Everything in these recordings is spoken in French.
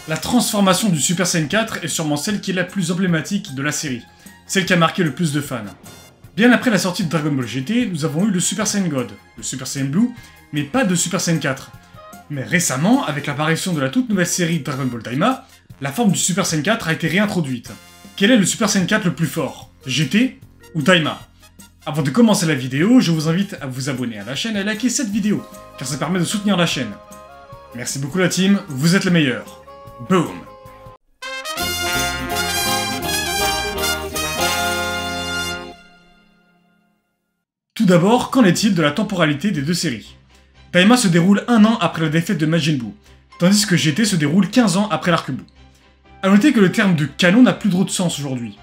La transformation du Super Saiyan 4 est sûrement celle qui est la plus emblématique de la série, celle qui a marqué le plus de fans. Bien après la sortie de Dragon Ball GT, nous avons eu le Super Saiyan God, le Super Saiyan Blue, mais pas de Super Saiyan 4. Mais récemment, avec l'apparition de la toute nouvelle série Dragon Ball Daima, la forme du Super Saiyan 4 a été réintroduite. Quel est le Super Saiyan 4 le plus fort? GT ou Daima? Avant de commencer la vidéo, je vous invite à vous abonner à la chaîne et à liker cette vidéo, car ça permet de soutenir la chaîne. Merci beaucoup la team, vous êtes les meilleurs. Boom! Tout d'abord, qu'en est-il de la temporalité des deux séries? Daima se déroule 1 an après la défaite de Majin Buu, tandis que GT se déroule 15 ans après l'arc Buu. A noter que le terme de canon n'a plus trop de sens aujourd'hui.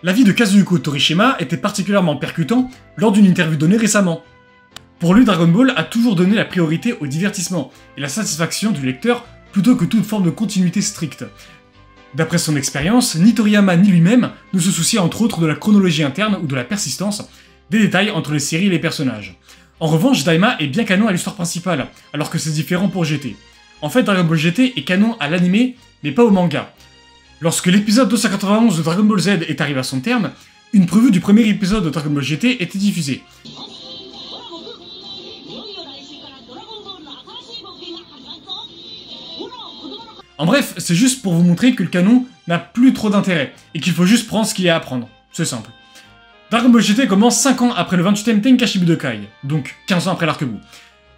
L'avis de Kazuhiko Torishima était particulièrement percutant lors d'une interview donnée récemment. Pour lui, Dragon Ball a toujours donné la priorité au divertissement et la satisfaction du lecteur plutôt que toute forme de continuité stricte. D'après son expérience, ni Toriyama ni lui-même ne se souciaient entre autres de la chronologie interne ou de la persistance des détails entre les séries et les personnages. En revanche, Daima est bien canon à l'histoire principale, alors que c'est différent pour GT. En fait, Dragon Ball GT est canon à l'anime, mais pas au manga. Lorsque l'épisode 291 de Dragon Ball Z est arrivé à son terme, une preview du premier épisode de Dragon Ball GT était diffusée. En bref, c'est juste pour vous montrer que le canon n'a plus trop d'intérêt, et qu'il faut juste prendre ce qu'il y a à prendre. C'est simple. Dragon Ball GT commence 5 ans après le 28ème Tenkaichi Budokai, donc 15 ans après l'arc Buu.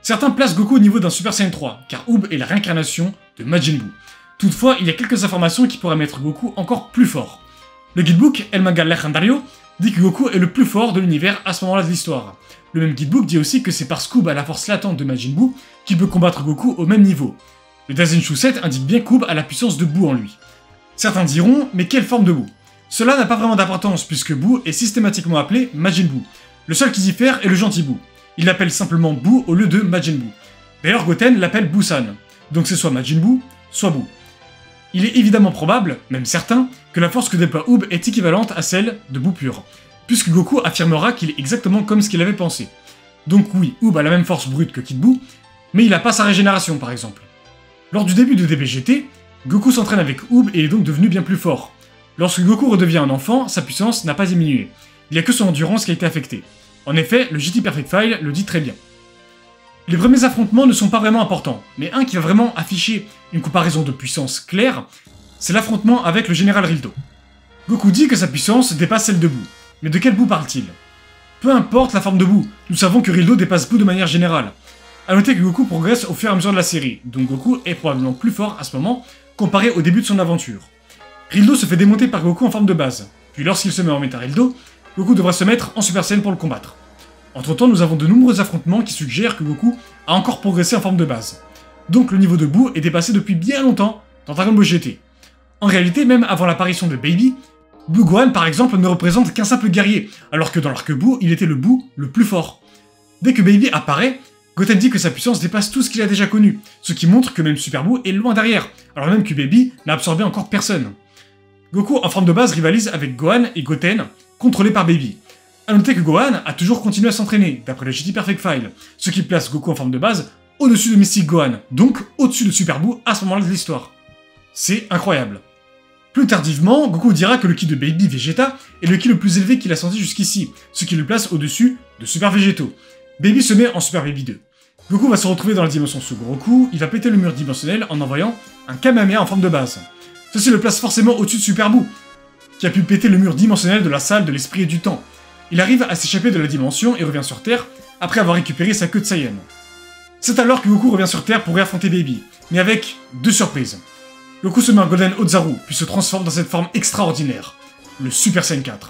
Certains placent Goku au niveau d'un Super Saiyan 3, car Oob est la réincarnation de Majin Buu. Toutefois, il y a quelques informations qui pourraient mettre Goku encore plus fort. Le guidebook El Manga Legendario dit que Goku est le plus fort de l'univers à ce moment-là de l'histoire. Le même guidebook dit aussi que c'est parce qu'Oob a la force latente de Majin Buu qu'il peut combattre Goku au même niveau. Le Daizenshuu 7 indique bien qu'Oob a la puissance de Buu en lui. Certains diront, mais quelle forme de Buu? Cela n'a pas vraiment d'importance puisque Buu est systématiquement appelé Majin Buu. Le seul qui diffère est le gentil Buu. Il l'appelle simplement Buu au lieu de Majin Buu. D'ailleurs Goten l'appelle Buu-san, donc c'est soit Majin Buu, soit Buu. Il est évidemment probable, même certain, que la force que déploie Oob est équivalente à celle de Buu pur, puisque Goku affirmera qu'il est exactement comme ce qu'il avait pensé. Donc oui, Oob a la même force brute que Kid Buu, mais il n'a pas sa régénération par exemple. Lors du début de DBGT, Goku s'entraîne avec Oob et est donc devenu bien plus fort. Lorsque Goku redevient un enfant, sa puissance n'a pas diminué. Il n'y a que son endurance qui a été affectée. En effet, le GT Perfect File le dit très bien. Les premiers affrontements ne sont pas vraiment importants, mais un qui va vraiment afficher une comparaison de puissance claire, c'est l'affrontement avec le général Rildo. Goku dit que sa puissance dépasse celle de Buu, mais de quel Buu parle-t-il? Peu importe la forme de Buu, nous savons que Rildo dépasse Buu de manière générale. A noter que Goku progresse au fur et à mesure de la série, donc Goku est probablement plus fort à ce moment, comparé au début de son aventure. Rildo se fait démonter par Goku en forme de base, puis lorsqu'il se met en méta Rildo, Goku devra se mettre en Super Saiyan pour le combattre. Entre temps, nous avons de nombreux affrontements qui suggèrent que Goku a encore progressé en forme de base. Donc le niveau de Buu est dépassé depuis bien longtemps dans Dragon Ball GT. En réalité, même avant l'apparition de Baby, Blue Gohan par exemple ne représente qu'un simple guerrier, alors que dans l'arc Buu, il était le Buu le plus fort. Dès que Baby apparaît, Goten dit que sa puissance dépasse tout ce qu'il a déjà connu, ce qui montre que même Super Buu est loin derrière, alors même que Baby n'a absorbé encore personne. Goku en forme de base rivalise avec Gohan et Goten, contrôlés par Baby. A noter que Gohan a toujours continué à s'entraîner, d'après le GT Perfect File, ce qui place Goku en forme de base au-dessus de Mystic Gohan, donc au-dessus de Super Buu à ce moment-là de l'histoire. C'est incroyable. Plus tardivement, Goku dira que le ki de Baby Vegeta est le ki le plus élevé qu'il a senti jusqu'ici, ce qui le place au-dessus de Super Végétaux. Baby se met en Super Baby 2. Goku va se retrouver dans la dimension Sugoroku, il va péter le mur dimensionnel en envoyant un Kamehameha en forme de base. Ceci le place forcément au-dessus de Super Buu, qui a pu péter le mur dimensionnel de la salle de l'esprit et du temps. Il arrive à s'échapper de la dimension et revient sur Terre après avoir récupéré sa queue de Saiyan. C'est alors que Goku revient sur Terre pour réaffronter Baby, mais avec deux surprises. Goku se met en Golden Ozaru, puis se transforme dans cette forme extraordinaire, le Super Saiyan 4.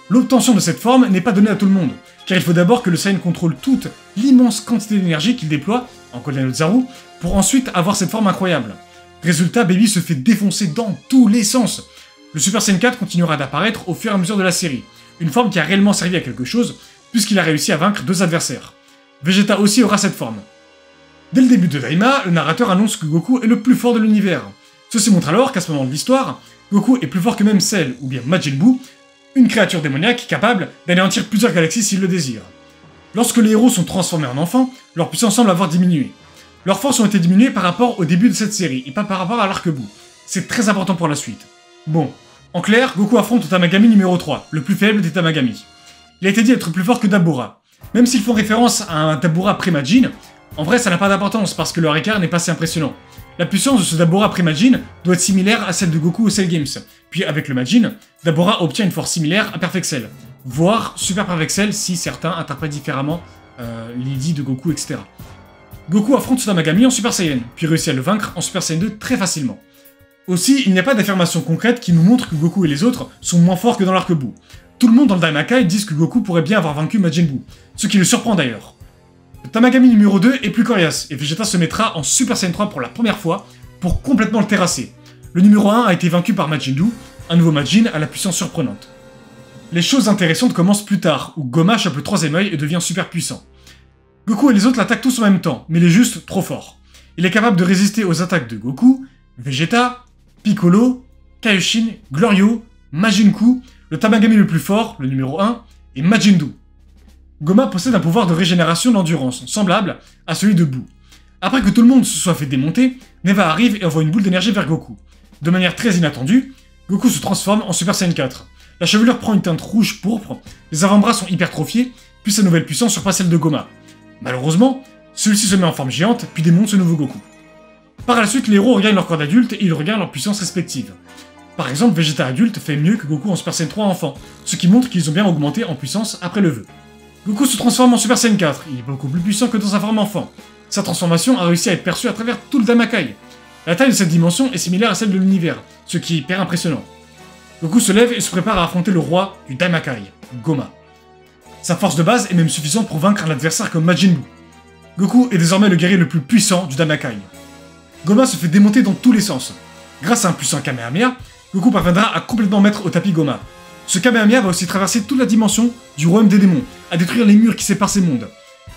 L'obtention de cette forme n'est pas donnée à tout le monde, car il faut d'abord que le Saiyan contrôle toute l'immense quantité d'énergie qu'il déploie en Golden Ozaru pour ensuite avoir cette forme incroyable. Résultat, Baby se fait défoncer dans tous les sens. Le Super Saiyan 4 continuera d'apparaître au fur et à mesure de la série, une forme qui a réellement servi à quelque chose, puisqu'il a réussi à vaincre deux adversaires. Vegeta aussi aura cette forme. Dès le début de Daima, le narrateur annonce que Goku est le plus fort de l'univers. Ceci montre alors qu'à ce moment de l'histoire, Goku est plus fort que même Cell, ou bien Majin Buu, une créature démoniaque capable d'anéantir plusieurs galaxies s'il le désire. Lorsque les héros sont transformés en enfants, leur puissance semble avoir diminué. Leurs forces ont été diminuées par rapport au début de cette série, et pas par rapport à l'arc-bout. C'est très important pour la suite. Bon, en clair, Goku affronte Tamagami numéro 3, le plus faible des Tamagami. Il a été dit être plus fort que Dabura. Même s'ils font référence à un Dabura pré-Majin, en vrai ça n'a pas d'importance parce que leur écart n'est pas si impressionnant. La puissance de ce Dabura pré-Majin doit être similaire à celle de Goku au Cell Games, puis avec le Majin, Dabura obtient une force similaire à Perfect Cell, voire Super Perfect Cell si certains interprètent différemment l'idée de Goku, etc. Goku affronte ce Tamagami en Super Saiyan, puis réussit à le vaincre en Super Saiyan 2 très facilement. Aussi, il n'y a pas d'affirmation concrète qui nous montre que Goku et les autres sont moins forts que dans l'arc-bout. Tout le monde dans le Daimakai disent que Goku pourrait bien avoir vaincu Majin Buu, ce qui le surprend d'ailleurs. Le Tamagami numéro 2 est plus coriace, et Vegeta se mettra en Super Saiyan 3 pour la première fois, pour complètement le terrasser. Le numéro 1 a été vaincu par Majin Buu, un nouveau Majin à la puissance surprenante. Les choses intéressantes commencent plus tard, où Goma chope le troisième œil et devient super puissant. Goku et les autres l'attaquent tous en même temps, mais il est juste trop fort. Il est capable de résister aux attaques de Goku, Vegeta, Piccolo, Kaioshin, Glorio, Majin-Ku, le Tamagami le plus fort, le numéro 1, et Majin Buu. Goma possède un pouvoir de régénération d'endurance, semblable à celui de Buu. Après que tout le monde se soit fait démonter, Neva arrive et envoie une boule d'énergie vers Goku. De manière très inattendue, Goku se transforme en Super Saiyan 4. La chevelure prend une teinte rouge-pourpre, les avant-bras sont hypertrophiés, puis sa nouvelle puissance surpasse celle de Goma. Malheureusement, celui-ci se met en forme géante, puis démonte ce nouveau Goku. Par la suite, les héros regagnent leur corps d'adulte et ils regagnent leur puissance respective. Par exemple, Vegeta adulte fait mieux que Goku en Super Saiyan 3 enfant, ce qui montre qu'ils ont bien augmenté en puissance après le vœu. Goku se transforme en Super Saiyan 4, il est beaucoup plus puissant que dans sa forme enfant. Sa transformation a réussi à être perçue à travers tout le Daimakai. La taille de cette dimension est similaire à celle de l'univers, ce qui est hyper impressionnant. Goku se lève et se prépare à affronter le roi du Daimakai, Goma. Sa force de base est même suffisante pour vaincre un adversaire comme Majin Buu. Goku est désormais le guerrier le plus puissant du Daimakai. Goma se fait démonter dans tous les sens. Grâce à un puissant Kamehameha, Goku parviendra à complètement mettre au tapis Goma. Ce Kamehameha va aussi traverser toute la dimension du royaume des démons, à détruire les murs qui séparent ces mondes.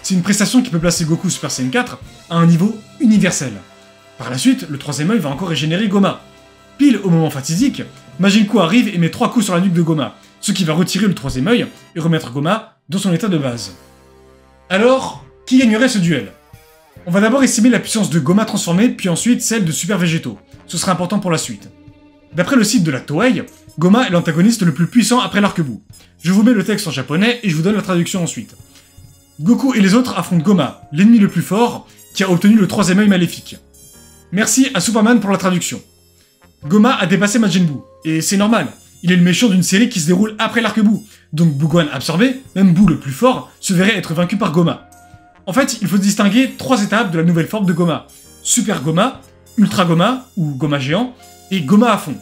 C'est une prestation qui peut placer Goku Super Saiyan 4 à un niveau universel. Par la suite, le troisième œil va encore régénérer Goma. Pile au moment fatidique, Majin-Ku arrive et met 3 coups sur la nuque de Goma, ce qui va retirer le troisième œil et remettre Goma dans son état de base. Alors, qui gagnerait ce duel? On va d'abord estimer la puissance de Goma transformée, puis ensuite celle de Super Végétaux. Ce sera important pour la suite. D'après le site de la Toei, Goma est l'antagoniste le plus puissant après l'arc-bout. Je vous mets le texte en japonais et je vous donne la traduction ensuite. Goku et les autres affrontent Goma, l'ennemi le plus fort, qui a obtenu le troisième œil maléfique. Merci à Superman pour la traduction. Goma a dépassé Majin Buu, et c'est normal, il est le méchant d'une série qui se déroule après l'arc-bout, donc Buu-Gohan absorbé, même Buu le plus fort, se verrait être vaincu par Goma. En fait, il faut distinguer 3 étapes de la nouvelle forme de Goma. Super Goma, Ultra Goma, ou Goma géant, et Goma à fond.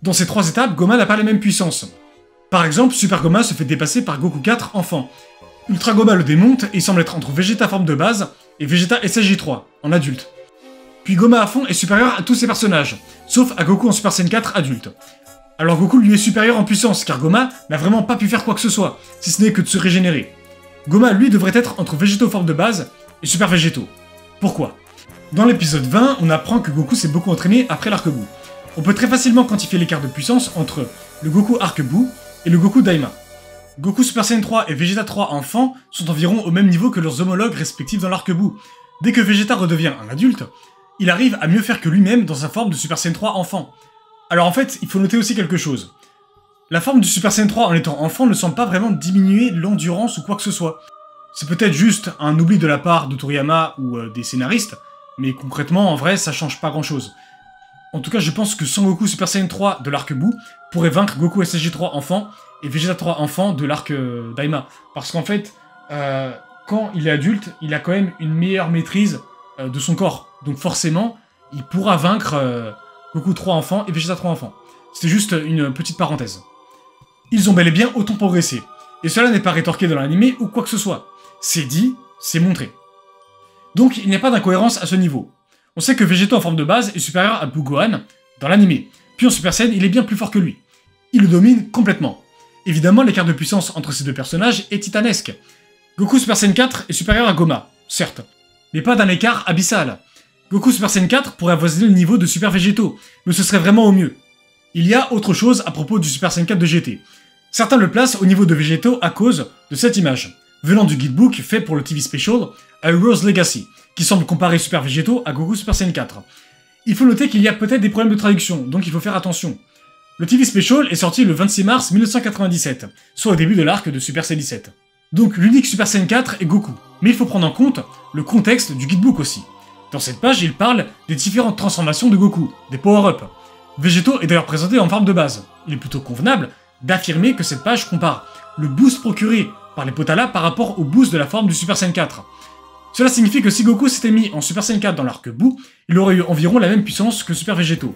Dans ces 3 étapes, Goma n'a pas la même puissance. Par exemple, Super Goma se fait dépasser par Goku 4 enfant. Ultra Goma le démonte et il semble être entre Vegeta forme de base et Vegeta SSJ3, en adulte. Puis Goma à fond est supérieur à tous ses personnages, sauf à Goku en Super Saiyan 4 adulte. Alors Goku lui est supérieur en puissance, car Goma n'a vraiment pas pu faire quoi que ce soit, si ce n'est que de se régénérer. Goma, lui, devrait être entre Végétaux forme de base et Super Végétaux. Pourquoi? Dans l'épisode 20, on apprend que Goku s'est beaucoup entraîné après l'arc-bout. On peut très facilement quantifier l'écart de puissance entre le Goku arc-bout et le Goku Daima. Goku Super Saiyan 3 et Vegeta 3 enfant sont environ au même niveau que leurs homologues respectifs dans l'arc-bout. Dès que Vegeta redevient un adulte, il arrive à mieux faire que lui-même dans sa forme de Super Saiyan 3 enfant. Alors en fait, il faut noter aussi quelque chose. La forme du Super Saiyan 3 en étant enfant ne semble pas vraiment diminuer l'endurance ou quoi que ce soit. C'est peut-être juste un oubli de la part de Toriyama ou des scénaristes, mais concrètement, en vrai, ça change pas grand-chose. En tout cas, je pense que Son Goku Super Saiyan 3 de l'arc-bout pourrait vaincre Goku SSJ3 enfant et Vegeta 3 enfant de l'arc Daima. Parce qu'en fait, quand il est adulte, il a quand même une meilleure maîtrise de son corps. Donc forcément, il pourra vaincre Goku 3 enfant et Vegeta 3 enfant. C'était juste une petite parenthèse. Ils ont bel et bien autant progressé. Et cela n'est pas rétorqué dans l'anime ou quoi que ce soit. C'est dit, c'est montré. Donc il n'y a pas d'incohérence à ce niveau. On sait que Végétaux en forme de base est supérieur à Buu-Gohan dans l'anime. Puis en Super Saiyan, il est bien plus fort que lui. Il le domine complètement. Évidemment, l'écart de puissance entre ces deux personnages est titanesque. Goku Super Saiyan 4 est supérieur à Goma, certes, mais pas d'un écart abyssal. Goku Super Saiyan 4 pourrait avoisiner le niveau de Super Végétaux, mais ce serait vraiment au mieux. Il y a autre chose à propos du Super Saiyan 4 de GT. Certains le placent au niveau de Végétaux à cause de cette image, venant du guidebook fait pour le TV Special A Hero's Legacy, qui semble comparer Super Végéto à Goku Super Saiyan 4. Il faut noter qu'il y a peut-être des problèmes de traduction, donc il faut faire attention. Le TV Special est sorti le 26 mars 1997, soit au début de l'arc de Super Saiyan 17. Donc l'unique Super Saiyan 4 est Goku, mais il faut prendre en compte le contexte du guidebook aussi. Dans cette page, il parle des différentes transformations de Goku, des power-ups. Végéto est d'ailleurs présenté en forme de base. Il est plutôt convenable d'affirmer que cette page compare le boost procuré par les Potala par rapport au boost de la forme du Super Saiyan 4. Cela signifie que si Goku s'était mis en Super Saiyan 4 dans l'arc Buu, il aurait eu environ la même puissance que Super Végéto.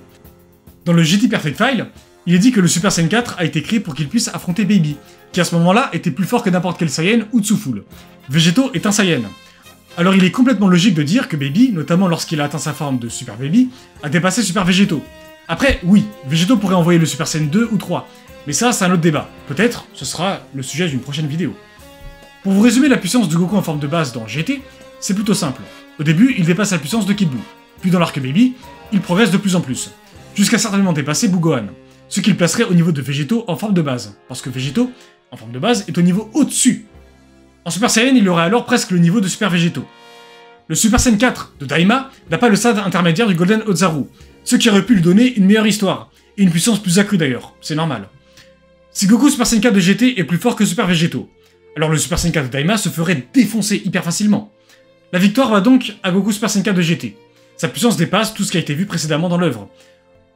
Dans le GT Perfect File, il est dit que le Super Saiyan 4 a été créé pour qu'il puisse affronter Baby, qui à ce moment-là était plus fort que n'importe quel Saiyan ou Tsufull. Végéto est un Saiyan. Alors il est complètement logique de dire que Baby, notamment lorsqu'il a atteint sa forme de Super Baby, a dépassé Super Végéto. Après, oui, Végéto pourrait envoyer le Super Saiyan 2 ou 3, mais ça c'est un autre débat. Peut-être, ce sera le sujet d'une prochaine vidéo. Pour vous résumer la puissance de Goku en forme de base dans GT, c'est plutôt simple. Au début, il dépasse la puissance de Kid Buu. Puis dans l'arc Baby, il progresse de plus en plus, jusqu'à certainement dépasser Buu Gohan, ce qui le placerait au niveau de Végéto en forme de base, parce que Végéto, en forme de base, est au niveau au-dessus. En Super Saiyan, il aurait alors presque le niveau de Super Végéto. Le Super Saiyan 4 de Daima n'a pas le stade intermédiaire du Golden Ozaru, ce qui aurait pu lui donner une meilleure histoire, et une puissance plus accrue d'ailleurs, c'est normal. Si Goku Super Saiyan 4 de GT est plus fort que Super Végéto, alors le Super Saiyan 4 de Daima se ferait défoncer hyper facilement. La victoire va donc à Goku Super Saiyan 4 de GT. Sa puissance dépasse tout ce qui a été vu précédemment dans l'œuvre.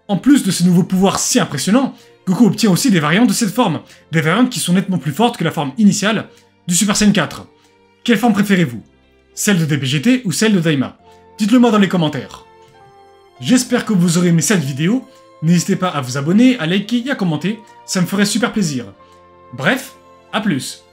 En plus de ces nouveaux pouvoirs si impressionnants, Goku obtient aussi des variantes de cette forme, des variantes qui sont nettement plus fortes que la forme initiale du Super Saiyan 4. Quelle forme préférez-vous? Celle de DBGT ou celle de Daima? Dites-le moi dans les commentaires. J'espère que vous aurez aimé cette vidéo, n'hésitez pas à vous abonner, à liker et à commenter, ça me ferait super plaisir. Bref, à plus.